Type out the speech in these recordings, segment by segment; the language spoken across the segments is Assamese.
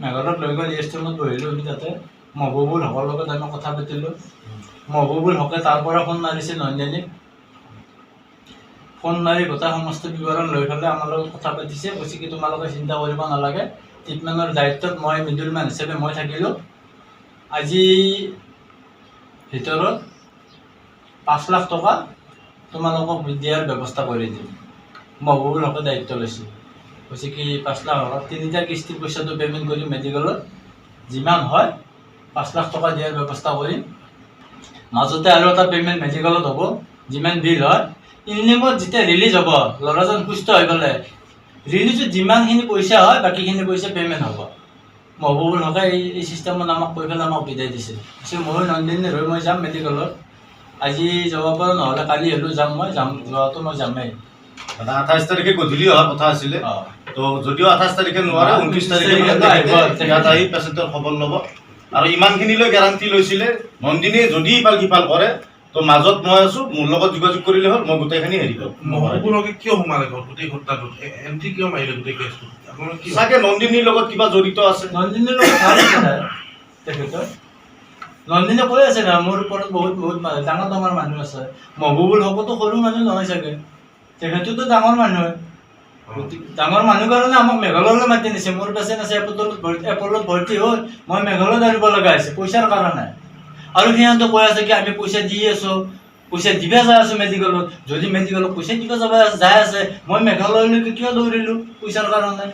মেঘালয়ত লৈ গ'ল ৰেষ্টুৰেণ্টত বহিলোঁ আমি তাতে মহবুবুল হকৰ লগত আমি কথা পাতিলোঁ মহবুবুল হকে তাৰ পৰা ফোন মাৰিছে নন্দিনীক ফোন মাৰি গোটেই সমস্ত বিৱৰণ লৈ পেলাই আমাৰ লগত কথা পাতিছে কৈছে কি তোমালোকে চিন্তা কৰিব নালাগে ট্ৰিটমেণ্টৰ দায়িত্বত মই মিডলমেন হিচাপে মই থাকিলোঁ আজি ভিতৰত 5 লাখ টকা তোমালোকক দিয়াৰ ব্যৱস্থা কৰি দিম মহবুবুল হকে দায়িত্ব লৈছে কৈছে কি 5 লাখ টকা 3টা কিস্তিৰ পইচাটো পে'মেণ্ট কৰি মেডিকেলত যিমান হয় 5 লাখ টকা দিয়াৰ ব্যৱস্থা কৰিম মাজতে আৰু এটা পে'মেণ্ট মেডিকেলত হ'ব যিমান বিল হয় ইনলিমত যেতিয়া ৰিলিজ হ'ব ল'ৰাজন সুস্থ হৈ গ'লে ৰিলিজত যিমানখিনি পইচা হয় বাকীখিনি পইচা পে'মেণ্ট হ'ব মহবুবুল হকে এই চিষ্টেমত আমাক কৈ পেলাই আমাক বিদায় দিছে মই নন্দিনী হৈ মই যাম মেডিকেলত আজি যাব পাৰোঁ নহ'লে কালি হ'লেও যাম মই যোৱাটো মই যামেই 28 তাৰিখে গধূলি অহাৰ কথা আছিলে তো যদিও 28 তাৰিখে নোৱাৰে 29 তাৰিখে ইয়াত আহি পেচেণ্টৰ খবৰ ল'ব আৰু ইমানখিনিলৈ গেৰাণ্টি লৈছিলে নন্দিনীয়ে যদি ইফাল সিফাল কৰে তো মাজত মই আছোঁ মোৰ লগত যোগাযোগ কৰিলে হ'ল মই গোটেইখিনি হেৰি কৰিম মহবুবুলকে কিয় সোমালে গোটেই ঘটনাটোত এণ্ট্ৰি কিয় মাৰিলে গোটেই কেছটো চাগে নন্দিনীৰ লগত কিবা জড়িত আছে নন্দিনীৰ লগত ভাল আছে তেখেতৰ নন্দিনী কৈ আছে না মোৰ ওপৰত বহুত ডাঙৰ মানুহ আছে মহবুবুল হকতো সৰু মানুহ নহয় চাগে তেখেততো ডাঙৰ মানুহ ডাঙৰ মানুহ কাৰণে আমাক মেঘালয়লৈ মাতি নিছে মোৰ পেচেণ্ট আছে এপলত ভৰ্তি হ'ল মই মেঘালয়ত আনিব লগা হৈছে পইচাৰ কাৰণে আৰু সিহঁতে কৈ আছে কি আমি পইচা দি আছোঁ পইচা দিব যাই আছোঁ মেডিকেলত যদি মেডিকেলত পইচা দিব যাই আছে মই মেঘালয়লৈকে কিয় দৌৰিলোঁ পইচাৰ কাৰণে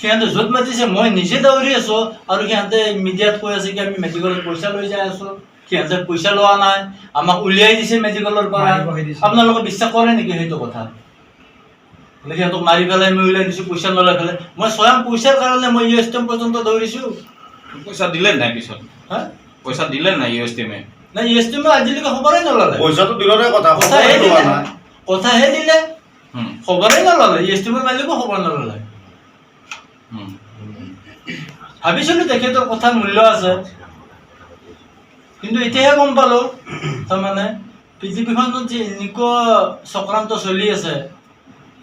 সিহঁতে য'ত মাতিছে মই নিজে দৌৰি আছোঁ আৰু সিহঁতে মিডিয়াত কৈ আছে কি আমি মেডিকেলত পইচা লৈ যাই আছোঁ সিহঁতে পইচা লোৱা নাই আমাক উলিয়াই দিছে মেডিকেলৰ পৰা আপোনালোকে বিশ্বাস কৰে নেকি সেইটো কথা সিহঁতক মাৰি পেলাই মই উলিয়াই দিছোঁ পইচা নলৈ পেলাই মই স্বয়ং পইচাৰ কাৰণে মই ইউ এছ টি এম পৰ্যন্ত দৌৰিছোঁ পইচা দিলে নাই পিছত হা পইচা দিলে নাই ইউ এছ টি এমে নাই ইউ এছ টি এমে আজিলৈকে খবৰেই নল'লে পইচাটো দূৰৰে কথা কথাহে দিলে খবৰেই নল'লে ইউ এছ টি এমৰ মালিকো খবৰ নল'লে ভাবিছিলোঁ তেখেতৰ কথাৰ মূল্য আছে কিন্তু এতিয়াহে গম পালোঁ তাৰমানে পৃথিৱীখনত যে এনেকুৱা চক্ৰান্ত চলি আছে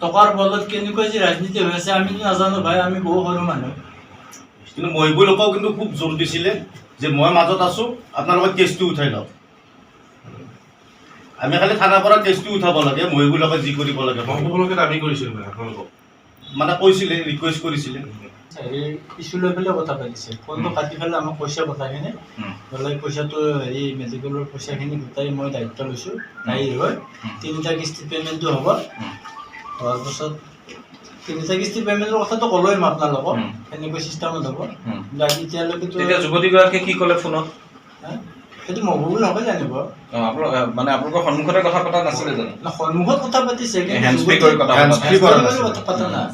টকাৰ বলত কেনেকুৱা যে ৰাজনীতি হৈ আছে আমিতো নাজানো ভাই আমি বহু সৰু মানুহ কিন্তু মহিবুলকেও কিন্তু খুব জোৰ দিছিলে যে মই মাজত আছোঁ আপোনালোকে কেছটো উঠাই লওক আমি খালি থানাৰ পৰা কেছটো উঠাব লাগে মহিবুলকে যি কৰিব লাগে মহবুবুলকে দাবী কৰিছিল আপোনালোকক মানে কৈছিলে ৰিকুৱেষ্ট কৰিছিলে হেৰি ইছ্যু লৈ পেলাই কথা পাতিছে ফোনটো কাটি পেলাই আমাক পইচা কথাখিনি বোলে পইচাটো হেৰি মেডিকেলৰ পইচাখিনি গোটাই মই দায়িত্ব লৈছোঁ তাইৰ হৈ 3টা কিস্তি পে'মেণ্টটো হ'ব হোৱাৰ পাছত 3টা কিস্তি পে'মেণ্টৰ কথাটো ক'লোৱে মই আপোনালোকক এনেকুৱা চিষ্টেমত হ'ব বাকী এতিয়ালৈকেতো তেতিয়া যুৱতীগৰাকীয়ে কি ক'লে ফোনত সেইটো মহবুবুল হকে জানিব মানে আপোনালোকৰ সন্মুখতে কথা পতা নাছিলে জানো সন্মুখত কথা পাতিছে কথা পতা নাই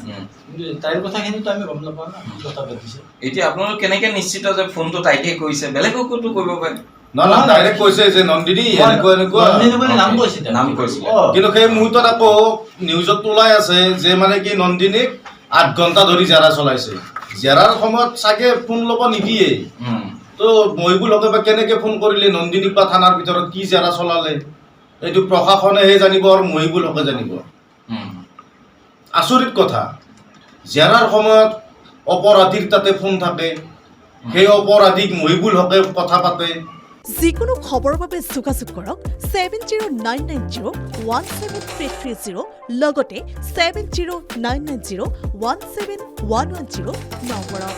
কিন্তু তাইৰ কথাখিনিতো আমি গম নাপাওঁ না কথা পাতিছে এতিয়া আপোনালোক কেনেকে নিশ্চিত যে ফোনটো তাইকে কৰিছে বেলেগকো কৰিব পাৰে নহয় ডাইৰেক্ট কৈছে যে নন্দিনী নন্দিনী বুলি নাম কৈছিলে কিন্তু সেই মুহূৰ্তত আকৌ নিউজত ওলাই আছে যে মানে কি নন্দিনীক 8 ঘণ্টা ধৰি জেৰা চলাইছে জেৰাৰ সময়ত চাগে ফোন ল'ব নিদিয়ে তো মহিবুল হকে বা কেনেকৈ ফোন কৰিলে নন্দিনীক বা থানাৰ ভিতৰত কি জেৰা চলালে এইটো প্ৰশাসনেহে জানিব আৰু মহিবুল হকে জানিব আচৰিত কথা জেৰাৰ সময়ত অপৰাধীৰ তাতে ফোন থাকে সেই অপৰাধীক মহিবুল হকে কথা পাতে যিকোনো খবৰৰ বাবে যোগাযোগ কৰক 7099017330 লগতে 7099017110 নম্বৰত